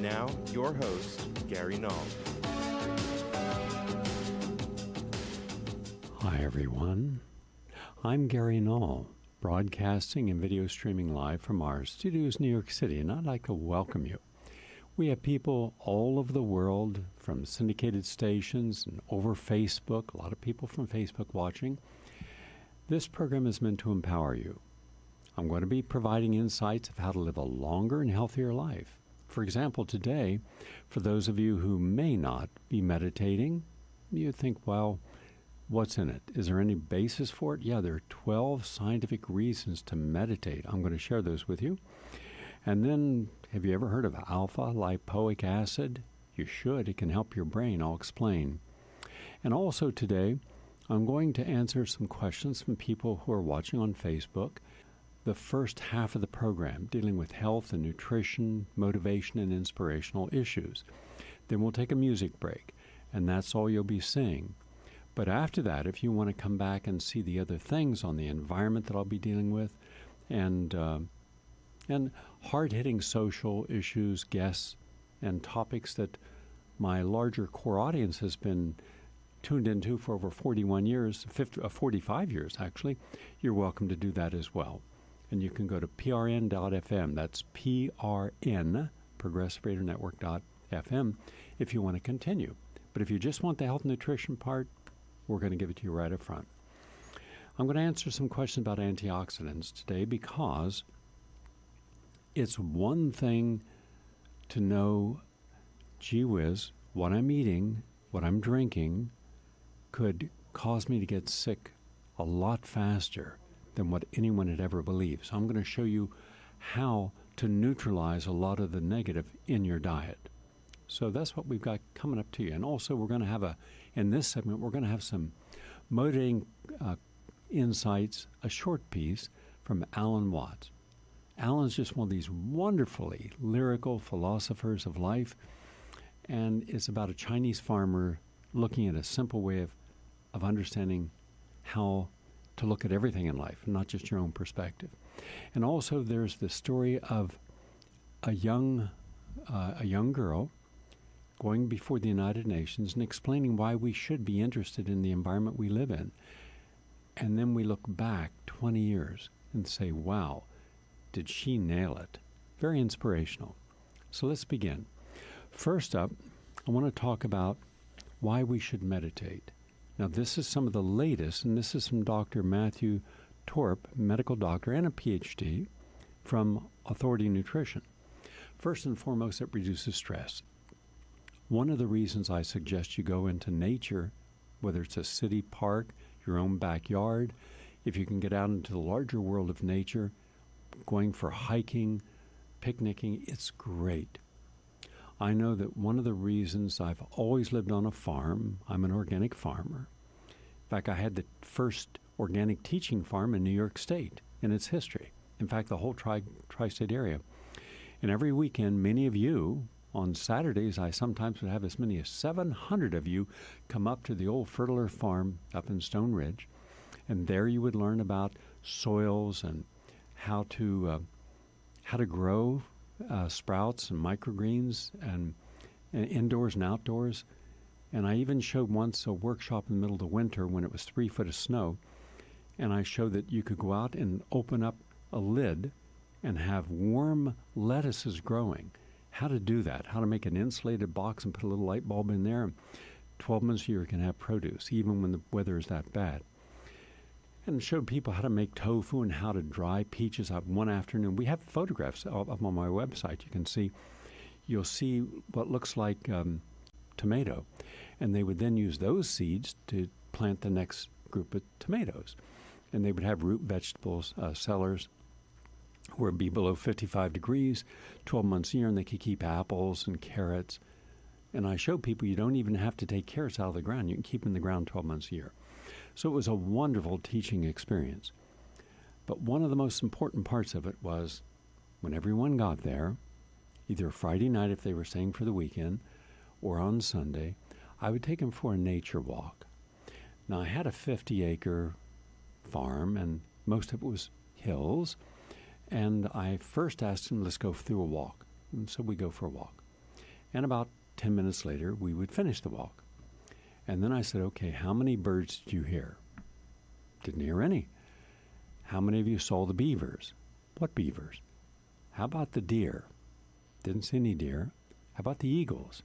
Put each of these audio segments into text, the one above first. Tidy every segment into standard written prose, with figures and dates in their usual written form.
now, your host, Gary Null. Hi, everyone. I'm Gary Null, broadcasting and video streaming live from our studios in New York City, and I'd like to welcome you. We have people all over the world from syndicated stations and over Facebook, a lot of people from Facebook watching. This program is meant to empower you. I'm going to be providing insights of how to live a longer and healthier life. For example, today, for those of you who may not be meditating, you think, well, what's in it? Is there any basis for it? Yeah, there are 12 scientific reasons to meditate. I'm going to share those with you. And then, have you ever heard of alpha lipoic acid? You should. It can help your brain. I'll explain. And also today, I'm going to answer some questions from people who are watching on Facebook. The first half of the program dealing with health and nutrition, motivation, and inspirational issues. Then we'll take a music break, and that's all you'll be seeing. But after that, if you want to come back and see the other things on the environment that I'll be dealing with, and hard-hitting social issues, guests, and topics that my larger core audience has been tuned into for over 45 years actually, you're welcome to do that as well. And you can go to prn.fm, that's PRN, ProgressiveRadioNetwork.fm, if you want to continue. But if you just want the health and nutrition part, we're going to give it to you right up front. I'm going to answer some questions about antioxidants today because it's one thing to know, gee whiz, what I'm eating, what I'm drinking could cause me to get sick a lot faster than what anyone had ever believed. So I'm going to show you how to neutralize a lot of the negative in your diet. So that's what we've got coming up to you. And also we're going to have in this segment, we're going to have some motivating insights, a short piece from Alan Watts. Alan's just one of these wonderfully lyrical philosophers of life, and it's about a Chinese farmer looking at a simple way of understanding how to look at everything in life, not just your own perspective. And also there's the story of a young girl going before the United Nations and explaining why we should be interested in the environment we live in. And then we look back 20 years and say, wow, did she nail it? Very inspirational. So let's begin. First up, I want to talk about why we should meditate. Now, this is some of the latest, and this is from Dr. Matthew Torp, medical doctor and a PhD from Authority Nutrition. First and foremost, it reduces stress. One of the reasons I suggest you go into nature, whether it's a city park, your own backyard, if you can get out into the larger world of nature, going for hiking, picnicking, it's great. I know that one of the reasons I've always lived on a farm, I'm an organic farmer. In fact, I had the first organic teaching farm in New York State in its history. In fact, the whole tri-state area. And every weekend, many of you, on Saturdays, I sometimes would have as many as 700 of you come up to the old Fertler farm up in Stone Ridge. And there you would learn about soils and how to grow sprouts and microgreens and indoors and outdoors. And I even showed once a workshop in the middle of the winter when it was 3 foot of snow. And I showed that you could go out and open up a lid and have warm lettuces growing. How to do that, how to make an insulated box and put a little light bulb in there. 12 months a year you can have produce, even when the weather is that bad. And showed people how to make tofu and how to dry peaches. One afternoon, we have photographs up on my website. You can see, you'll see what looks like tomato. And they would then use those seeds to plant the next group of tomatoes. And they would have root vegetables, cellars, where it'd be below 55 degrees, 12 months a year, and they could keep apples and carrots. And I show people you don't even have to take carrots out of the ground. You can keep them in the ground 12 months a year. So it was a wonderful teaching experience. But one of the most important parts of it was when everyone got there, either Friday night if they were staying for the weekend, or on Sunday, I would take them for a nature walk. Now, I had a 50-acre farm, and most of it was hills. And I first asked them, let's go through a walk. And so we go for a walk. And about 10 minutes later, we would finish the walk. And then I said, okay, how many birds did you hear? Didn't hear any. How many of you saw the beavers? What beavers? How about the deer? Didn't see any deer. How about the eagles?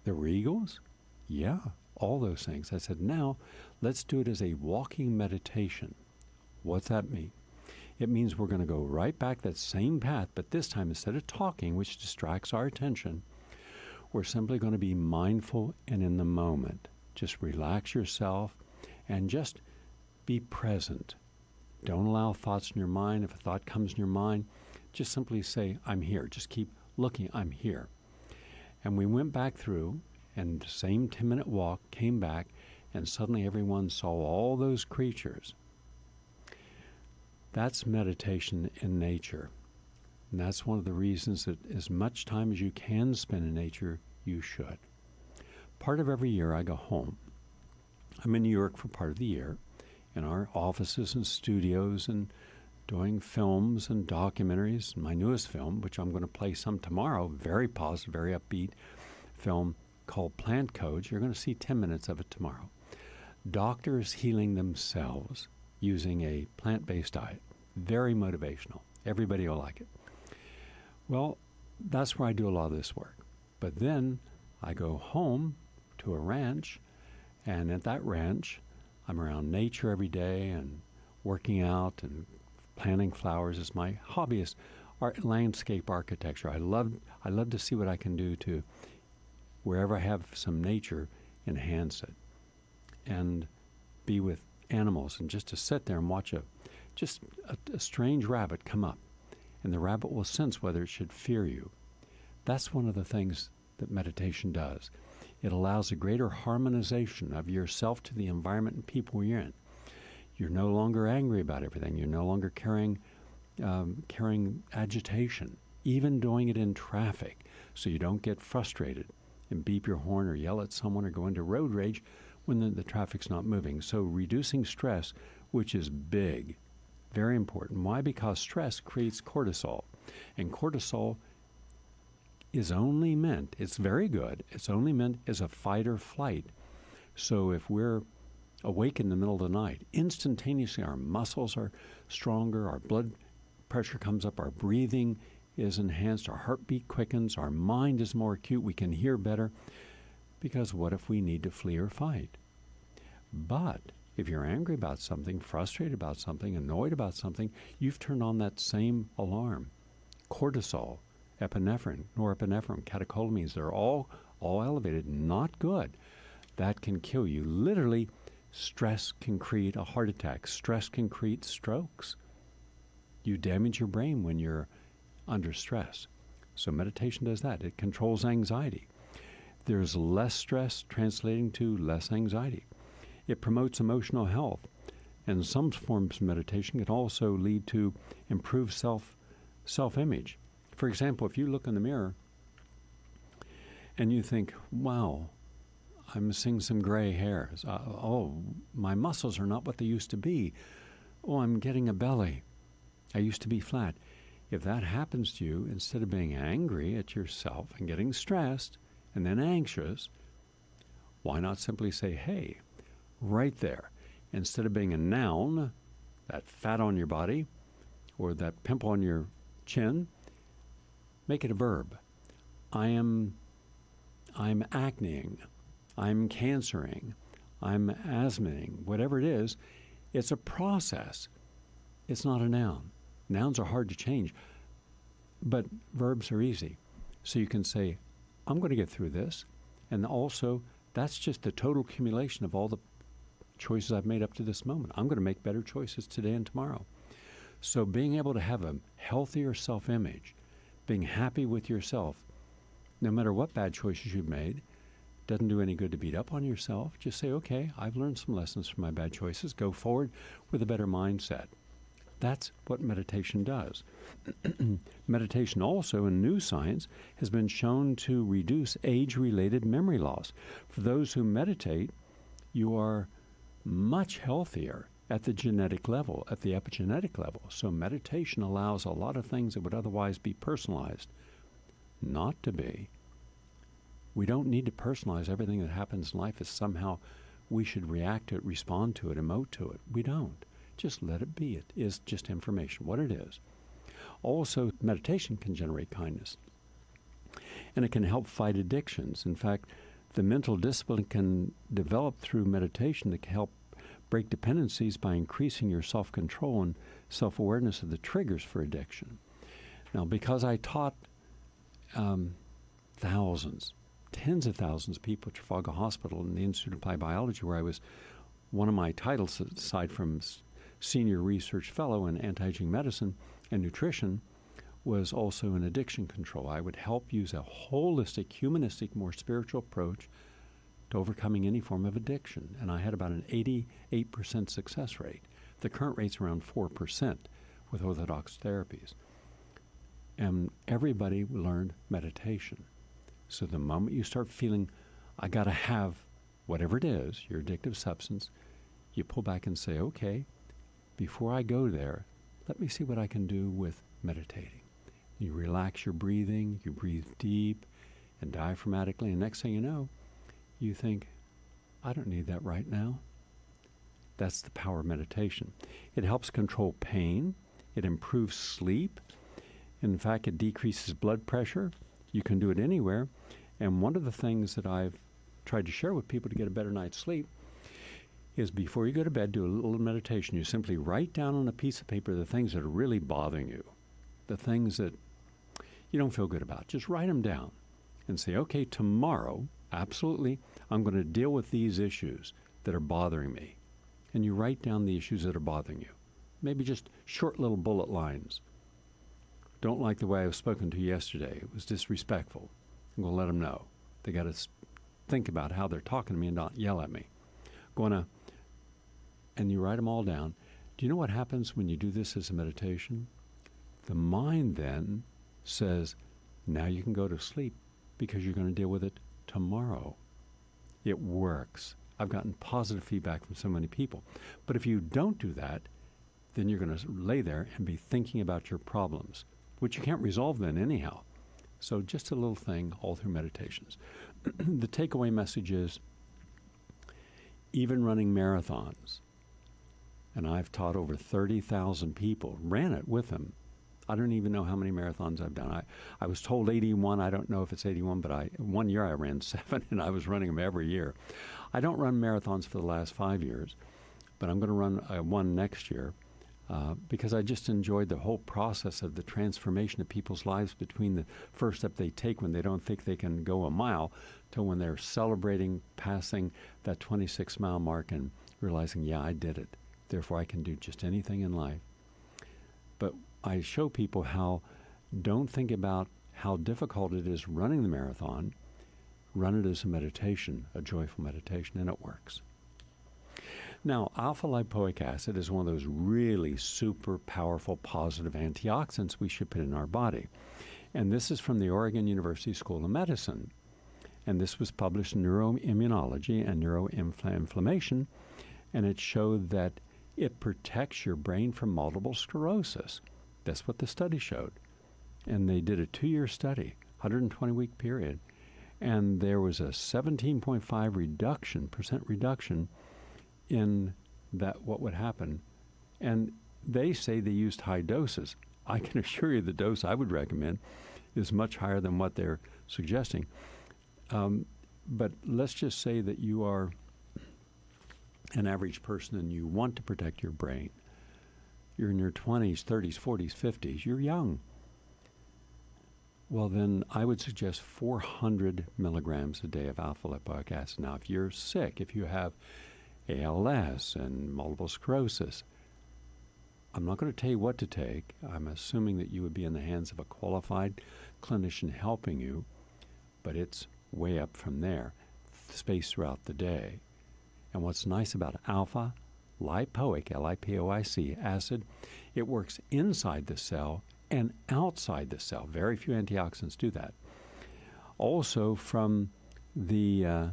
There were eagles? Yeah, all those things. I said, now let's do it as a walking meditation. What's that mean? It means we're going to go right back that same path, but this time instead of talking, which distracts our attention, we're simply going to be mindful and in the moment. Just relax yourself and just be present. Don't allow thoughts in your mind. If a thought comes in your mind, just simply say, I'm here. Just keep looking, I'm here. And we went back through, and the same 10-minute walk came back, and suddenly everyone saw all those creatures. That's meditation in nature. And that's one of the reasons that as much time as you can spend in nature, you should. Part of every year I go home. I'm in New York for part of the year, in our offices and studios and doing films and documentaries. My newest film, which I'm going to play some tomorrow, very positive, very upbeat film called Plant Codes. You're going to see 10 minutes of it tomorrow. Doctors healing themselves using a plant-based diet. Very motivational. Everybody will like it. Well, that's where I do a lot of this work. But then I go home to a ranch, and at that ranch, I'm around nature every day and working out and planting flowers is my hobby, is landscape architecture. I love to see what I can do to, wherever I have some nature, enhance it. And be with animals, and just to sit there and watch a strange rabbit come up. And the rabbit will sense whether it should fear you. That's one of the things that meditation does. It allows a greater harmonization of yourself to the environment and people you're in. You're no longer angry about everything. You're no longer carrying agitation, even doing it in traffic, so you don't get frustrated and beep your horn or yell at someone or go into road rage when the traffic's not moving. So reducing stress, which is big, very important. Why? Because stress creates cortisol, and cortisol is only meant, it's very good, it's only meant as a fight or flight. So if we're awake in the middle of the night, instantaneously our muscles are stronger, our blood pressure comes up, our breathing is enhanced, our heartbeat quickens, our mind is more acute, we can hear better, because what if we need to flee or fight? But if you're angry about something, frustrated about something, annoyed about something, you've turned on that same alarm. Cortisol, epinephrine, norepinephrine, catecholamines, they're all elevated, not good. That can kill you. Literally, stress can create a heart attack. Stress can create strokes. You damage your brain when you're under stress. So meditation does that. It controls anxiety. There's less stress translating to less anxiety. It promotes emotional health. And some forms of meditation can also lead to improved self-image. For example, if you look in the mirror and you think, wow, I'm seeing some gray hairs. My muscles are not what they used to be. Oh, I'm getting a belly. I used to be flat. If that happens to you, instead of being angry at yourself and getting stressed and then anxious, why not simply say, hey, right there, instead of being a noun, that fat on your body or that pimple on your chin, make it a verb. I'm acneing, I'm cancering, I'm asthmaing, whatever it is, it's a process. It's not a noun. Nouns are hard to change, but verbs are easy. So you can say, I'm going to get through this, and also that's just the total accumulation of all the choices I've made up to this moment. I'm going to make better choices today and tomorrow. So being able to have a healthier self-image, being happy with yourself, no matter what bad choices you've made, doesn't do any good to beat up on yourself. Just say, okay, I've learned some lessons from my bad choices. Go forward with a better mindset. That's what meditation does. Meditation also, in new science, has been shown to reduce age-related memory loss. For those who meditate, you are much healthier at the genetic level, at the epigenetic level. So meditation allows a lot of things that would otherwise be personalized not to be. We don't need to personalize everything that happens in life as somehow we should react to it, respond to it, emote to it. We don't. Just let it be. It is just information, what it is. Also, meditation can generate kindness, and it can help fight addictions. In fact, the mental discipline can develop through meditation that can help break dependencies by increasing your self-control and self-awareness of the triggers for addiction. Now, because I taught thousands, tens of thousands of people at Trafalgar Hospital in the Institute of Applied Biology, where I was one of my titles, aside from Senior Research Fellow in Anti-Aging Medicine and Nutrition, was also in addiction control. I would help use a holistic, humanistic, more spiritual approach to overcoming any form of addiction. And I had about an 88% success rate. The current rate's around 4% with orthodox therapies. And everybody learned meditation. So the moment you start feeling, I got to have whatever it is, your addictive substance, you pull back and say, okay, before I go there, let me see what I can do with meditating. You relax your breathing, you breathe deep and diaphragmatically, and next thing you know, you think, I don't need that right now. That's the power of meditation. It helps control pain. It improves sleep. In fact, it decreases blood pressure. You can do it anywhere. And one of the things that I've tried to share with people to get a better night's sleep is before you go to bed, do a little meditation. You simply write down on a piece of paper the things that are really bothering you, the things that you don't feel good about. Just write them down and say, okay, tomorrow, absolutely, I'm going to deal with these issues that are bothering me. And you write down the issues that are bothering you. Maybe just short little bullet lines. Don't like the way I was spoken to yesterday. It was disrespectful. I'm going to let them know. They got to think about how they're talking to me and not yell at me. And you write them all down. Do you know what happens when you do this as a meditation? The mind then says, now you can go to sleep because you're going to deal with it tomorrow. It works. I've gotten positive feedback from so many people. But if you don't do that, then you're going to lay there and be thinking about your problems, which you can't resolve then anyhow. So just a little thing all through meditations. The takeaway message is, even running marathons, and I've taught over 30,000 people, ran it with them. I don't even know how many marathons I've done. I was told 81. I don't know if it's 81, but one year I ran 7, and I was running them every year. I don't run marathons for the last 5 years, but I'm going to run one next year because I just enjoyed the whole process of the transformation of people's lives between the first step they take when they don't think they can go a mile to when they're celebrating passing that 26-mile mark and realizing, yeah, I did it. Therefore, I can do just anything in life. But I show people how don't think about how difficult it is running the marathon. Run it as a meditation, a joyful meditation, and it works. Now, alpha-lipoic acid is one of those really super powerful positive antioxidants we should put in our body. And this is from the Oregon University School of Medicine. And this was published in Neuroimmunology and Neuroinflammation. And it showed that it protects your brain from multiple sclerosis. That's what the study showed. And they did a 2-year study, 120-week period. And there was a 17.5% reduction in that what would happen. And they say they used high doses. I can assure you the dose I would recommend is much higher than what they're suggesting. But let's just say that you are an average person and you want to protect your brain. You're in your 20s, 30s, 40s, 50s. You're young. Well, then I would suggest 400 milligrams a day of alpha-lipoic acid. Now, if you're sick, if you have ALS and multiple sclerosis, I'm not going to tell you what to take. I'm assuming that you would be in the hands of a qualified clinician helping you, but it's way up from there, spaced throughout the day. And what's nice about alpha-lipoic, L-I-P-O-I-C, acid, it works inside the cell and outside the cell. Very few antioxidants do that. Also, from the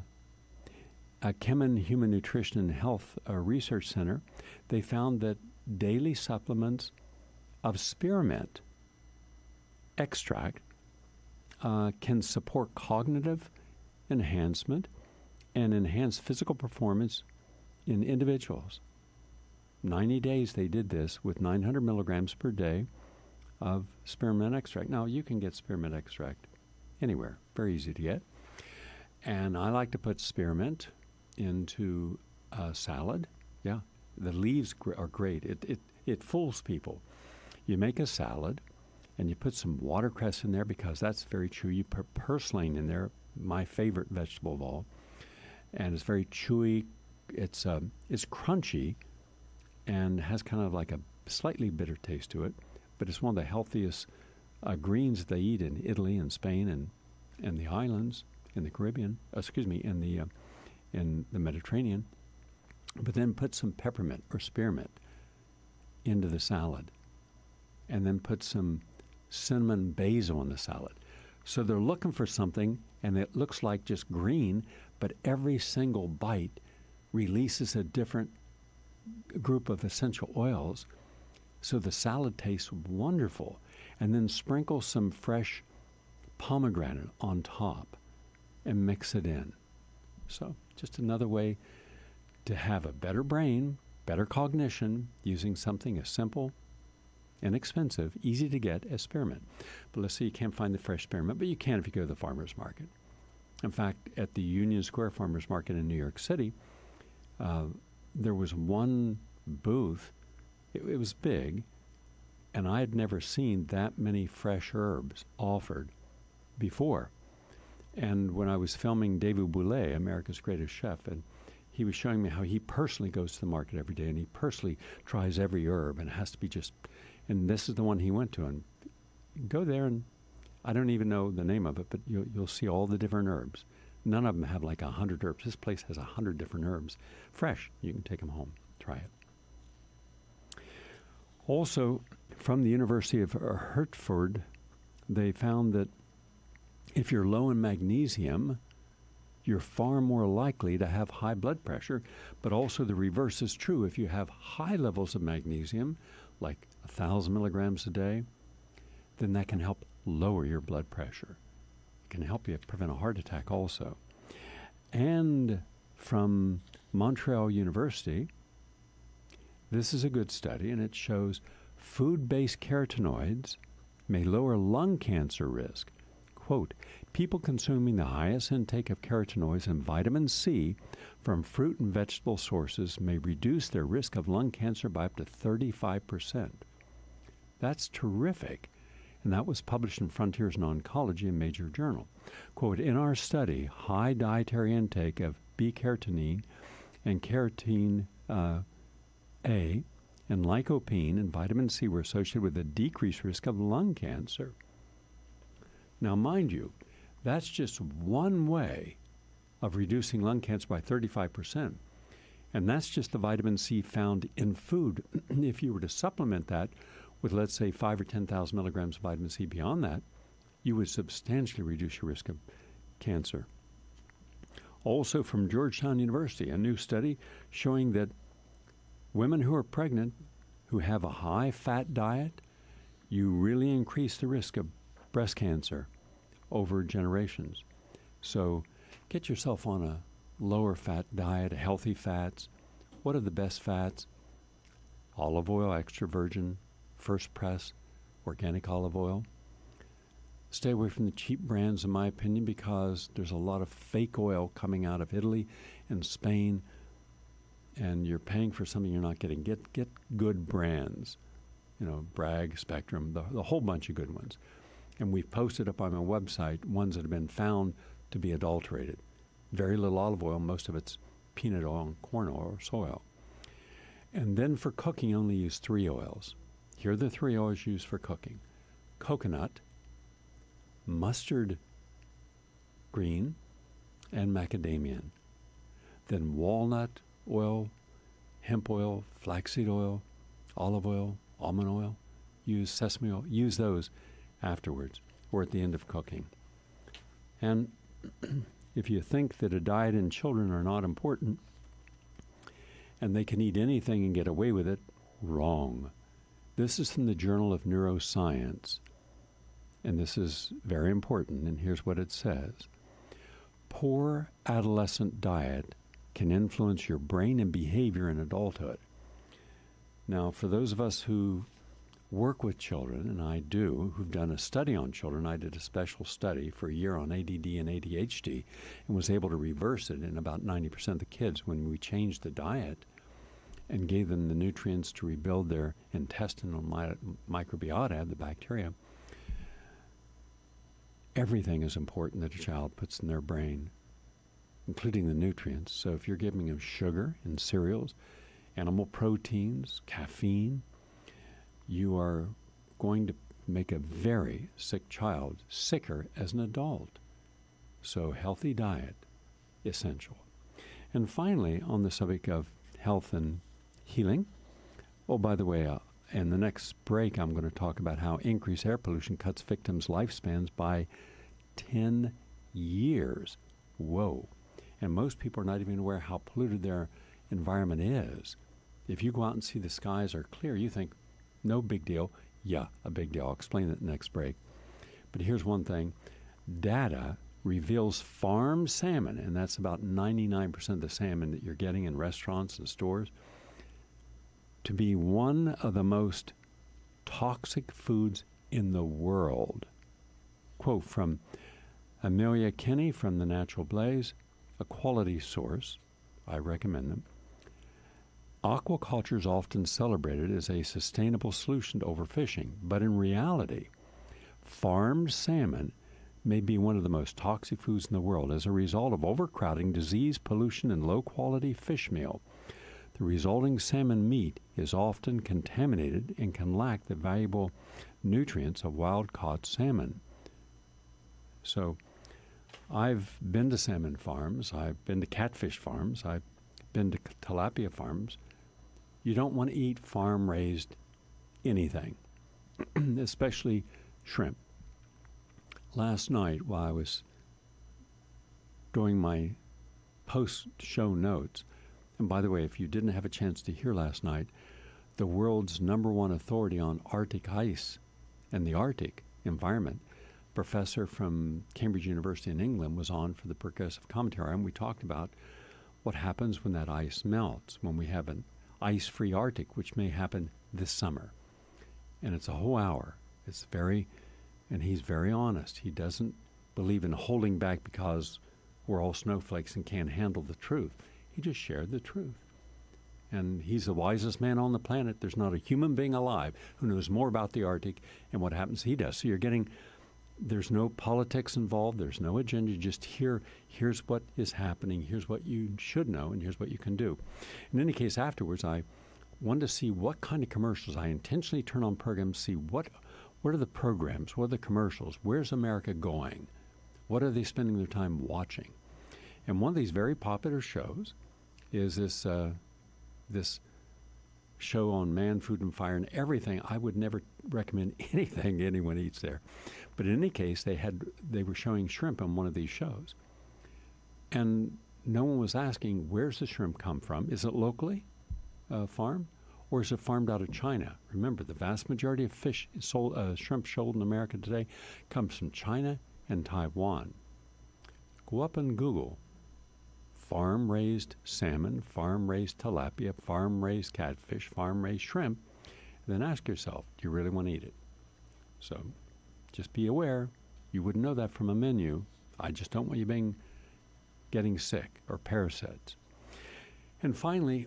Kemin Human Nutrition and Health Research Center, they found that daily supplements of spearmint extract can support cognitive enhancement and enhance physical performance in individuals. 90 days they did this with 900 milligrams per day of spearmint extract. Now, you can get spearmint extract anywhere. Very easy to get. And I like to put spearmint into a salad. Yeah, the leaves are great. It fools people. You make a salad, and you put some watercress in there because that's very chewy. You put purslane in there, my favorite vegetable of all, and it's very chewy. It's crunchy and has kind of like a slightly bitter taste to it, but it's one of the healthiest greens they eat in Italy and Spain and the islands, in the Caribbean, in the Mediterranean. But then put some peppermint or spearmint into the salad, and then put some cinnamon basil in the salad. So they're looking for something, and it looks like just green, but every single bite releases a different group of essential oils, so the salad tastes wonderful. And then sprinkle some fresh pomegranate on top and mix it in. So just another way to have a better brain, better cognition, using something as simple, inexpensive, easy to get as spearmint. But let's say you can't find the fresh spearmint, but you can if you go to the farmer's market. In fact, at the Union Square Farmers Market in New York City, there was one booth. It was big, and I had never seen that many fresh herbs offered before. And when I was filming David Bouley, America's Greatest Chef, and he was showing me how he personally goes to the market every day, and he personally tries every herb, and it has to be just, and this is the one he went to. And go there, and I don't even know the name of it, but you'll see all the different herbs. None of them have like 100 herbs. This place has 100 different herbs. Fresh. You can take them home. Try it. Also, from the University of Hertford, they found that if you're low in magnesium, you're far more likely to have high blood pressure, but also the reverse is true. If you have high levels of magnesium, like 1,000 milligrams a day, then that can help lower your blood pressure. It can help you prevent a heart attack also. And from Montreal University, this is a good study, and it shows food-based carotenoids may lower lung cancer risk. Quote, people consuming the highest intake of carotenoids and vitamin C from fruit and vegetable sources may reduce their risk of lung cancer by up to 35%. That's terrific. And that was published in Frontiers in Oncology, a major journal. Quote, in our study, high dietary intake of B-carotene and carotene A and lycopene and vitamin C were associated with a decreased risk of lung cancer. Now, mind you, that's just one way of reducing lung cancer by 35%. And that's just the vitamin C found in food. If you were to supplement that with, let's say, 5 or 10,000 milligrams of vitamin C beyond that, you would substantially reduce your risk of cancer. Also from Georgetown University, a new study showing that women who are pregnant, who have a high-fat diet, you really increase the risk of breast cancer over generations. So get yourself on a lower fat diet, healthy fats. What are the best fats? Olive oil, extra virgin, first press, organic olive oil. Stay away from the cheap brands, in my opinion, because there's a lot of fake oil coming out of Italy and Spain, and you're paying for something you're not getting. Get good brands, Bragg, Spectrum, the whole bunch of good ones. And we've posted up on my website ones that have been found to be adulterated. Very little olive oil, most of it's peanut oil and corn oil or soy oil. And then for cooking, only use 3 oils. Here are the 3 oils used for cooking. Coconut, mustard green, and macadamian. Then walnut oil, hemp oil, flaxseed oil, olive oil, almond oil. Use sesame oil. Use those afterwards or at the end of cooking. And if you think that a diet and children are not important and they can eat anything and get away with it, wrong. This is from the Journal of Neuroscience. and this is very important, and here's what it says. Poor adolescent diet can influence your brain and behavior in adulthood. Now, for those of us who work with children, and I do, who've done a study on children, I did a special study for a year on ADD and ADHD and was able to reverse it in about 90% of the kids when we changed the diet and gave them the nutrients to rebuild their intestinal microbiota, the bacteria. Everything is important that a child puts in their brain, including the nutrients. So if you're giving them sugar in cereals, animal proteins, caffeine, you are going to make a very sick child sicker as an adult. So healthy diet, essential. And finally, on the subject of health and healing, oh, by the way, in the next break, I'm going to talk about how increased air pollution cuts victims' lifespans by 10 years. Whoa. And most people are not even aware how polluted their environment is. If you go out and see the skies are clear, you think, no big deal. Yeah, a big deal. I'll explain that in the next break. But here's one thing. Data reveals farm salmon, and that's about 99% of the salmon that you're getting in restaurants and stores, to be one of the most toxic foods in the world. Quote from Amelia Kinney from The Natural Blaze, a quality source. I recommend them. Aquaculture is often celebrated as a sustainable solution to overfishing, but in reality, farmed salmon may be one of the most toxic foods in the world as a result of overcrowding, disease, pollution, and low-quality fish meal. The resulting salmon meat is often contaminated and can lack the valuable nutrients of wild-caught salmon. So I've been to salmon farms, I've been to catfish farms, I've been to tilapia farms. You don't want to eat farm-raised anything, especially shrimp. Last night, while I was doing my post-show notes, and by the way, if you didn't have a chance to hear last night, the world's #1 authority on Arctic ice and the Arctic environment, professor from Cambridge University in England, was on for the Progressive Commentary, and we talked about what happens when that ice melts, when we have an ice-free Arctic, which may happen this summer. And it's a whole hour. And he's very honest. He doesn't believe in holding back because we're all snowflakes and can't handle the truth. He just shared the truth. And he's the wisest man on the planet. There's not a human being alive who knows more about the Arctic and what happens he does. So there's no politics involved. There's no agenda. Just here's what is happening. Here's what you should know, and here's what you can do. In any case, afterwards, I wanted to see what kind of commercials. I intentionally turn on programs, see what are the programs, what are the commercials, where's America going, what are they spending their time watching. And one of these very popular shows is this show on Man, Food, and Fire and everything. I would never recommend anything anyone eats there. But in any case, they were showing shrimp on one of these shows. And no one was asking, where's the shrimp come from? Is it locally farmed? Or is it farmed out of China? Remember, the vast majority of shrimp sold in America today comes from China and Taiwan. Go up and Google farm-raised salmon, farm-raised tilapia, farm-raised catfish, farm-raised shrimp, and then ask yourself, do you really want to eat it? So just be aware. You wouldn't know that from a menu. I just don't want you getting sick or parasites. And finally,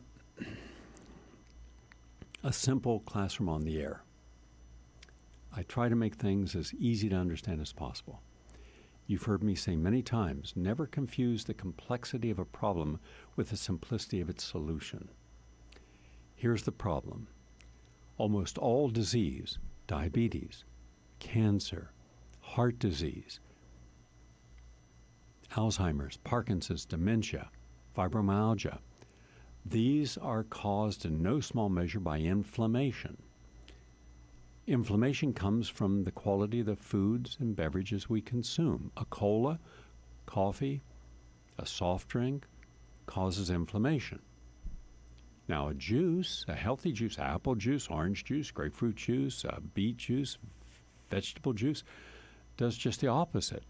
a simple classroom on the air. I try to make things as easy to understand as possible. You've heard me say many times, never confuse the complexity of a problem with the simplicity of its solution. Here's the problem. Almost all disease, diabetes, cancer, heart disease, Alzheimer's, Parkinson's, dementia, fibromyalgia, these are caused in no small measure by inflammation. Inflammation comes from the quality of the foods and beverages we consume. A cola, coffee, a soft drink causes inflammation. Now, a healthy juice, apple juice, orange juice, grapefruit juice, beet juice, vegetable juice, does just the opposite.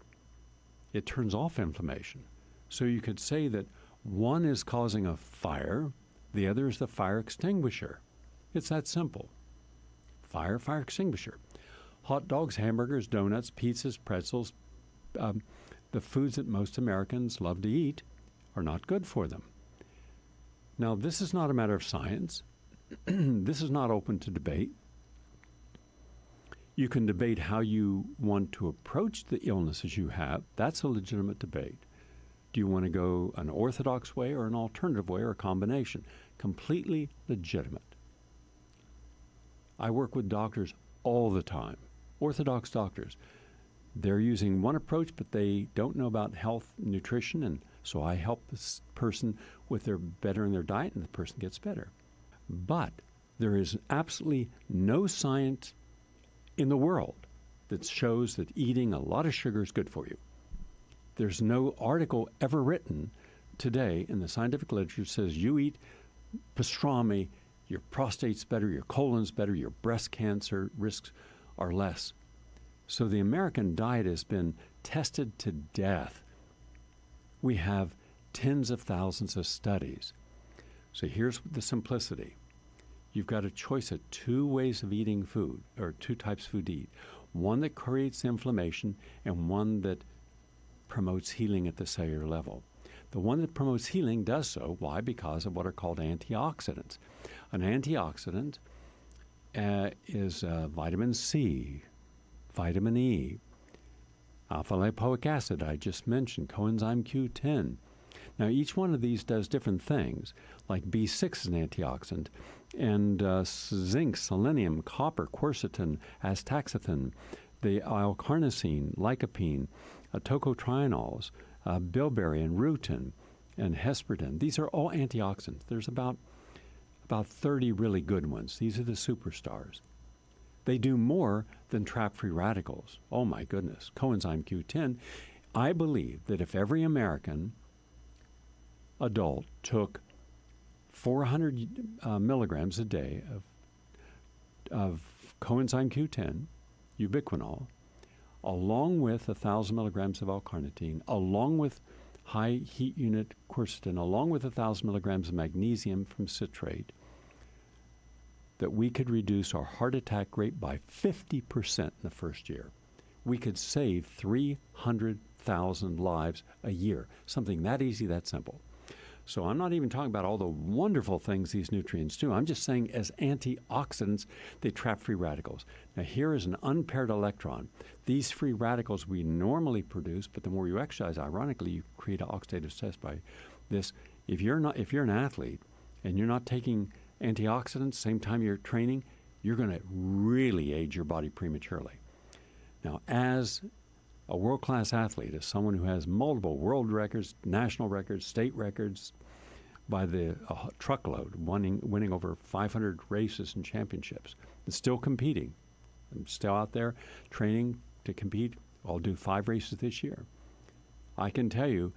It turns off inflammation. So you could say that one is causing a fire, the other is the fire extinguisher. It's that simple. Fire, fire extinguisher. Hot dogs, hamburgers, donuts, pizzas, pretzels, the foods that most Americans love to eat are not good for them. Now, this is not a matter of science. This is not open to debate. You can debate how you want to approach the illnesses you have. That's a legitimate debate. Do you want to go an orthodox way or an alternative way or a combination? Completely legitimate. I work with doctors all the time, orthodox doctors. They're using one approach, but they don't know about health, nutrition, and so I help this person with their bettering their diet, and the person gets better. But there is absolutely no science in the world that shows that eating a lot of sugar is good for you. There's no article ever written today in the scientific literature that says you eat pastrami, your prostate's better, your colon's better, your breast cancer risks are less. So the American diet has been tested to death. We have tens of thousands of studies. So here's the simplicity. You've got a choice of two ways of eating food, or two types of food to eat. One that creates inflammation and one that promotes healing at the cellular level. The one that promotes healing does so. Why? Because of what are called antioxidants. An antioxidant is vitamin C, vitamin E, alpha-lipoic acid, I just mentioned, coenzyme Q10. Now, each one of these does different things, like B6 is an antioxidant, and zinc, selenium, copper, quercetin, astaxanthin, the L-carnosine, lycopene, tocotrienols, bilberry and rutin, and hesperidin. These are all antioxidants. There's about 30 really good ones. These are the superstars. They do more than trap free radicals. Oh my goodness. Coenzyme Q10. I believe that if every American adult took 400 milligrams a day of coenzyme Q10, ubiquinol, along with 1,000 milligrams of L-carnitine, along with high heat unit quercetin, along with 1,000 milligrams of magnesium from citrate, that we could reduce our heart attack rate by 50% in the first year. We could save 300,000 lives a year. Something that easy, that simple. So I'm not even talking about all the wonderful things these nutrients do. I'm just saying as antioxidants, they trap free radicals. Now here is an unpaired electron. These free radicals we normally produce, but the more you exercise, ironically, you create an oxidative stress by this. If you're an athlete and you're not taking antioxidants same time you're training, you're going to really age your body prematurely. Now, as a world-class athlete, as someone who has multiple world records, national records, state records, by the truckload, winning over 500 races and championships, and still competing. I'm still out there training to compete. I'll do 5 races this year. I can tell you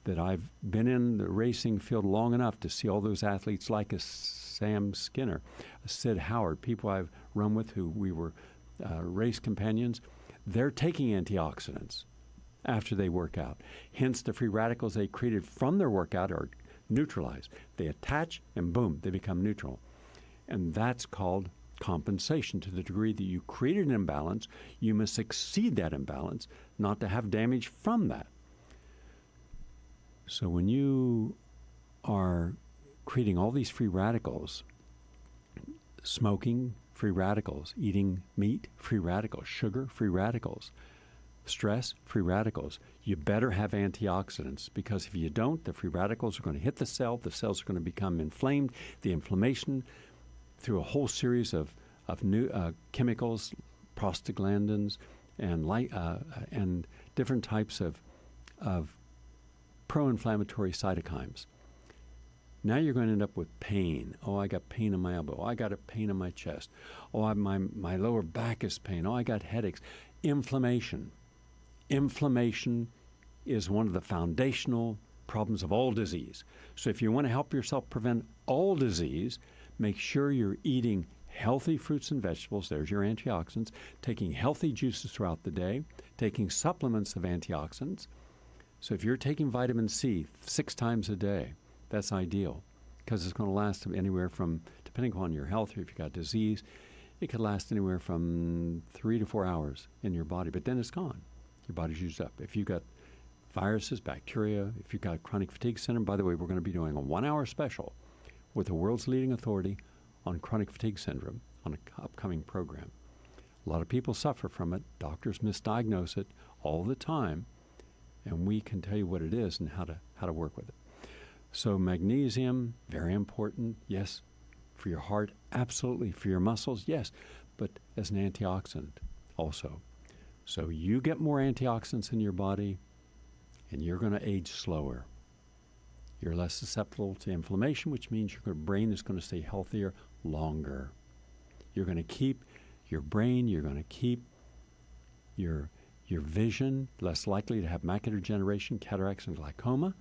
that I've been in the racing field long enough to see all those athletes like a Sam Skinner, a Sid Howard, people I've run with who we were race companions. They're taking antioxidants after they work out. Hence, the free radicals they created from their workout are neutralized. They attach and boom, they become neutral. And that's called compensation. To the degree that you created an imbalance, you must exceed that imbalance, not to have damage from that. So when you are creating all these free radicals, smoking, free radicals, eating meat, free radicals, sugar, free radicals, stress, free radicals, you better have antioxidants, because if you don't, the free radicals are going to hit the cells are going to become inflamed, the inflammation through a whole series of new chemicals, prostaglandins, and different types of pro-inflammatory cytokines. Now you're going to end up with pain. Oh, I got pain in my elbow. Oh, I got a pain in my chest. Oh, my lower back is pain. Oh, I got headaches. Inflammation. Inflammation is one of the foundational problems of all disease. So if you want to help yourself prevent all disease, make sure you're eating healthy fruits and vegetables. There's your antioxidants. Taking healthy juices throughout the day. taking supplements of antioxidants. So if you're taking vitamin C 6 times a day, that's ideal because it's going to last anywhere from, depending upon your health or if you've got disease, it could last anywhere from 3 to 4 hours in your body, but then it's gone. Your body's used up. If you've got viruses, bacteria, if you've got chronic fatigue syndrome, by the way, we're going to be doing a 1-hour special with the world's leading authority on chronic fatigue syndrome on an upcoming program. A lot of people suffer from it. Doctors misdiagnose it all the time, and we can tell you what it is and how to work with it. So magnesium, very important, yes. For your heart, absolutely. For your muscles, yes. But as an antioxidant also. So you get more antioxidants in your body, and you're going to age slower. You're less susceptible to inflammation, which means your brain is going to stay healthier longer. You're going to keep your brain, you're going to keep your vision less likely to have macular degeneration, cataracts, and glaucoma,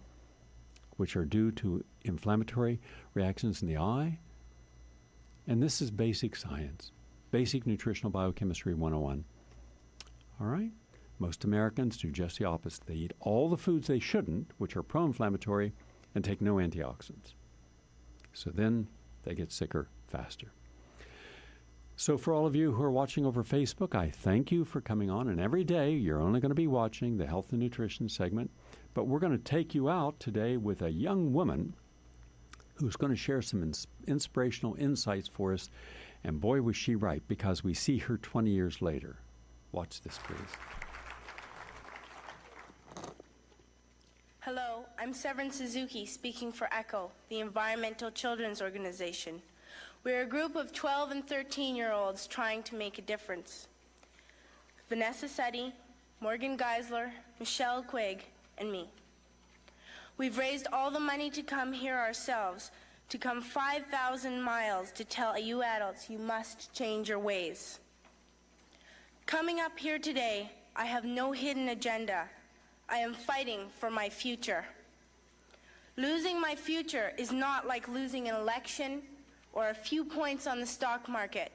which are due to inflammatory reactions in the eye. And this is basic science, basic nutritional biochemistry 101. All right? Most Americans do just the opposite. They eat all the foods they shouldn't, which are pro-inflammatory, and take no antioxidants. So then they get sicker faster. So for all of you who are watching over Facebook, I thank you for coming on. And every day, you're only going to be watching the Health and Nutrition segment. But we're going to take you out today with a young woman who's going to share some inspirational insights for us. And boy, was she right, because we see her 20 years later. Watch this, please. Hello, I'm Severin Suzuki, speaking for ECHO, the Environmental Children's Organization. We're a group of 12 and 13-year-olds trying to make a difference. Vanessa Setti, Morgan Geisler, Michelle Quigg, and me. We've raised all the money to come here ourselves, to come 5,000 miles to tell you adults you must change your ways. Coming up here today, I have no hidden agenda. I am fighting for my future. Losing my future is not like losing an election or a few points on the stock market.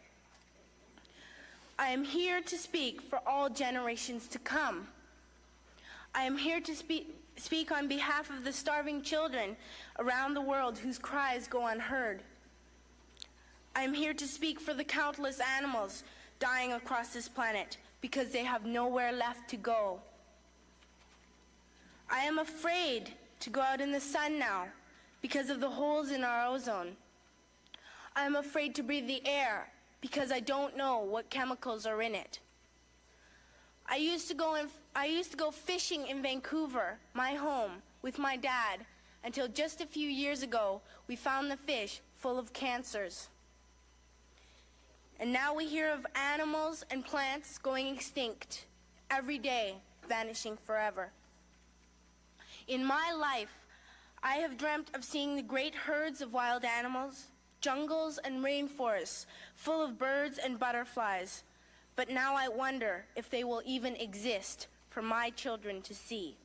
I am here to speak for all generations to come. I am here to speak on behalf of the starving children around the world whose cries go unheard. I am here to speak for the countless animals dying across this planet because they have nowhere left to go. I am afraid to go out in the sun now because of the holes in our ozone. I am afraid to breathe the air because I don't know what chemicals are in it. I used to go fishing in Vancouver, my home, with my dad, until just a few years ago we found the fish full of cancers. And now we hear of animals and plants going extinct, every day vanishing forever. In my life, I have dreamt of seeing the great herds of wild animals, jungles and rainforests full of birds and butterflies. But now I wonder if they will even exist for my children to see.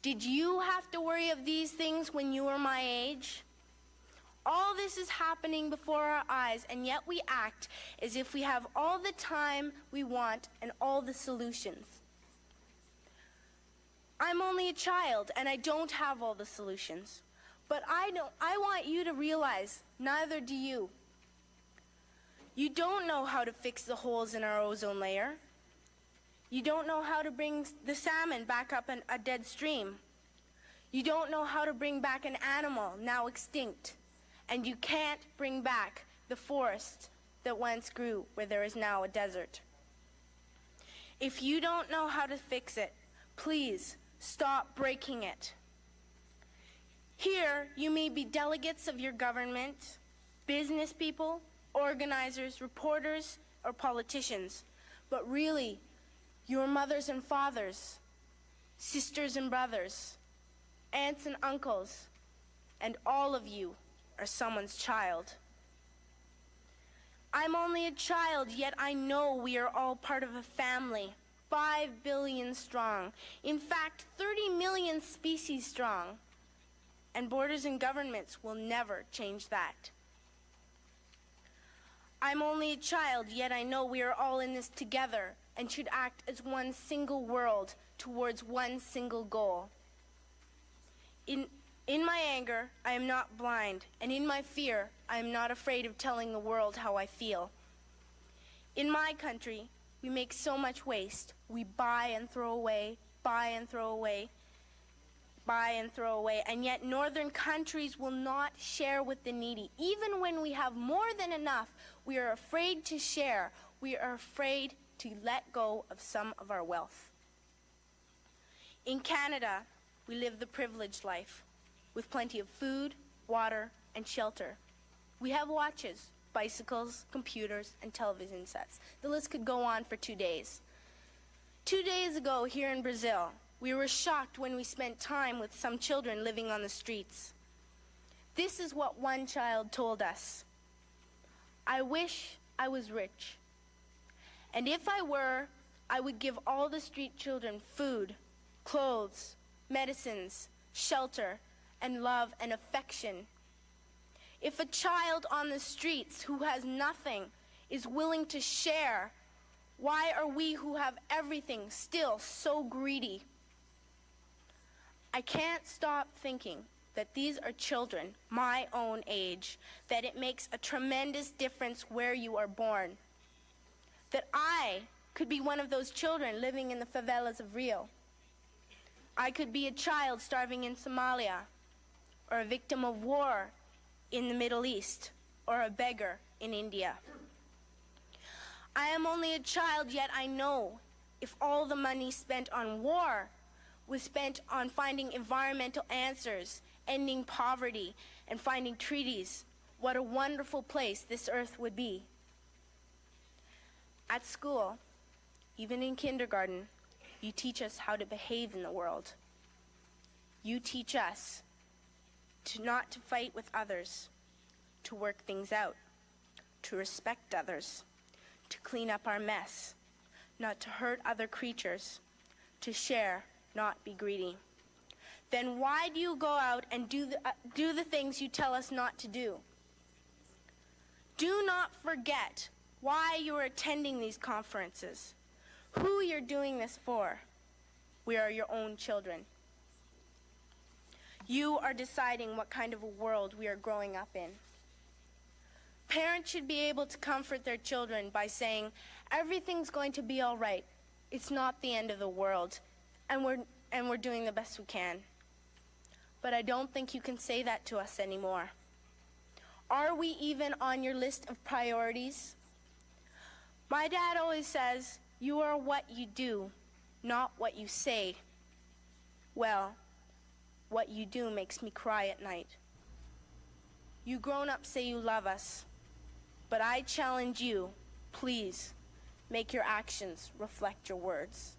Did you have to worry of these things when you were my age? All this is happening before our eyes, and yet we act as if we have all the time we want and all the solutions. I'm only a child, and I don't have all the solutions. But I want you to realize, neither do you. You don't know how to fix the holes in our ozone layer. You don't know how to bring the salmon back up a dead stream. You don't know how to bring back an animal now extinct. And you can't bring back the forest that once grew where there is now a desert. If you don't know how to fix it, please stop breaking it. Here, you may be delegates of your government, business people, organizers, reporters, or politicians, but really, your mothers and fathers, sisters and brothers, aunts and uncles, and all of you are someone's child. I'm only a child, yet I know we are all part of a family, 5 billion strong. In fact, 30 million species strong. And borders and governments will never change that. I'm only a child, yet I know we are all in this together, and should act as one single world towards one single goal. In my anger, I am not blind, and in my fear, I am not afraid of telling the world how I feel. In my country, we make so much waste. We buy and throw away, buy and throw away, buy and throw away, and yet northern countries will not share with the needy. Even when we have more than enough, we are afraid to share. We are afraid to let go of some of our wealth. In Canada, we live the privileged life, with plenty of food, water, and shelter. We have watches, bicycles, computers, and television sets. The list could go on for 2 days. 2 days ago, here in Brazil, we were shocked when we spent time with some children living on the streets. This is what one child told us. "I wish I was rich. And if I were, I would give all the street children food, clothes, medicines, shelter, and love and affection. If a child on the streets who has nothing is willing to share, why are we who have everything still so greedy?" I can't stop thinking that these are children my own age, that it makes a tremendous difference where you are born, that I could be one of those children living in the favelas of Rio. I could be a child starving in Somalia, or a victim of war in the Middle East, or a beggar in India. I am only a child, yet I know if all the money spent on war was spent on finding environmental answers, ending poverty, and finding treaties, what a wonderful place this earth would be. At school, even in kindergarten, you teach us how to behave in the world. You teach us not to fight with others, to work things out, to respect others, to clean up our mess, not to hurt other creatures, to share, not be greedy. Then why do you go out and do the things you tell us not to do? Do not forget why you are attending these conferences, who you're doing this for. We are your own children. You are deciding what kind of a world we are growing up in. Parents should be able to comfort their children by saying, "Everything's going to be all right. It's not the end of the world, and we're doing the best we can." But I don't think you can say that to us anymore. Are we even on your list of priorities? My dad always says, "You are what you do, not what you say." Well, what you do makes me cry at night. You grown-ups say you love us, but I challenge you, please, make your actions reflect your words.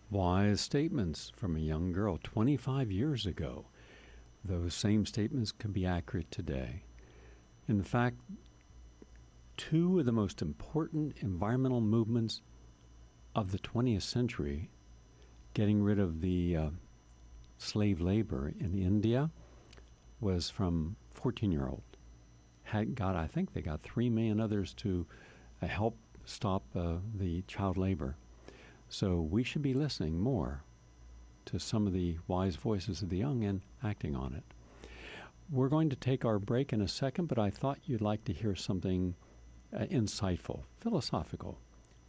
Wise statements from a young girl 25 years ago. Those same statements can be accurate today. In fact, two of the most important environmental movements of the 20th century, getting rid of the slave labor in India, was from 14-year-old. I think they got 3 million others to help stop the child labor. So we should be listening more to some of the wise voices of the young and acting on it. We're going to take our break in a second, but I thought you'd like to hear something insightful, philosophical,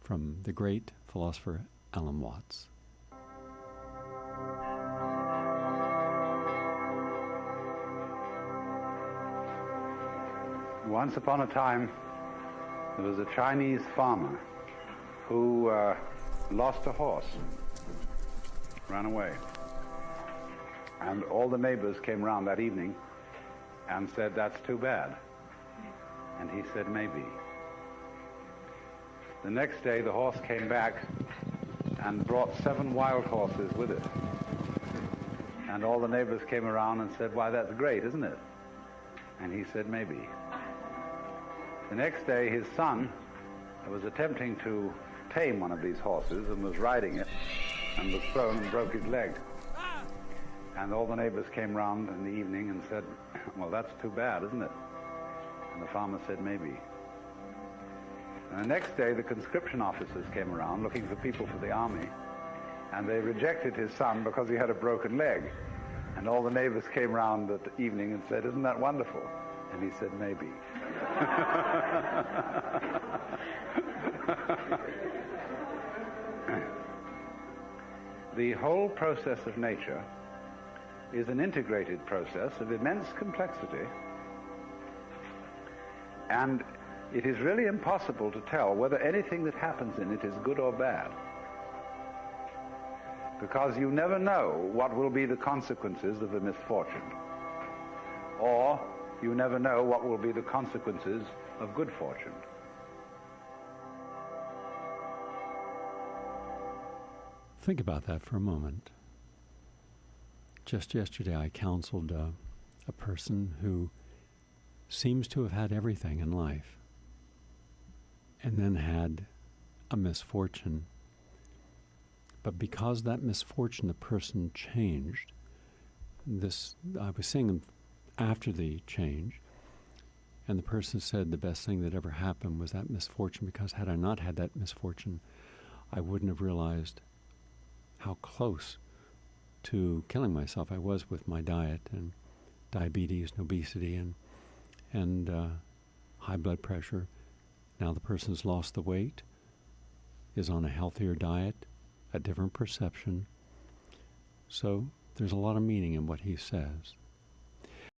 from the great philosopher Alan Watts. Once upon a time, there was a Chinese farmer who lost a horse, ran away. And all the neighbors came around that evening and said, "That's too bad." And he said, "Maybe." The next day, the horse came back and brought 7 wild horses with it. And all the neighbors came around and said, "Why, that's great, isn't it?" And he said, "Maybe." The next day, his son was attempting to tame one of these horses and was riding it and was thrown and broke his leg. And all the neighbors came round in the evening and said, "Well, that's too bad, isn't it?" And the farmer said, "Maybe." And the next day, the conscription officers came around looking for people for the army, and they rejected his son because he had a broken leg. And all the neighbors came round that evening and said, "Isn't that wonderful?" And he said, "Maybe." The whole process of nature is an integrated process of immense complexity, and it is really impossible to tell whether anything that happens in it is good or bad, because you never know what will be the consequences of a misfortune, or you never know what will be the consequences of good fortune. Think about that for a moment. Just yesterday I counseled a person who seems to have had everything in life and then had a misfortune. But because that misfortune, the person changed. I was seeing them after the change, and the person said the best thing that ever happened was that misfortune, because had I not had that misfortune, I wouldn't have realized how close to killing myself I was with my diet and diabetes and obesity and high blood pressure. Now the person's lost the weight, is on a healthier diet, a different perception. So there's a lot of meaning in what he says.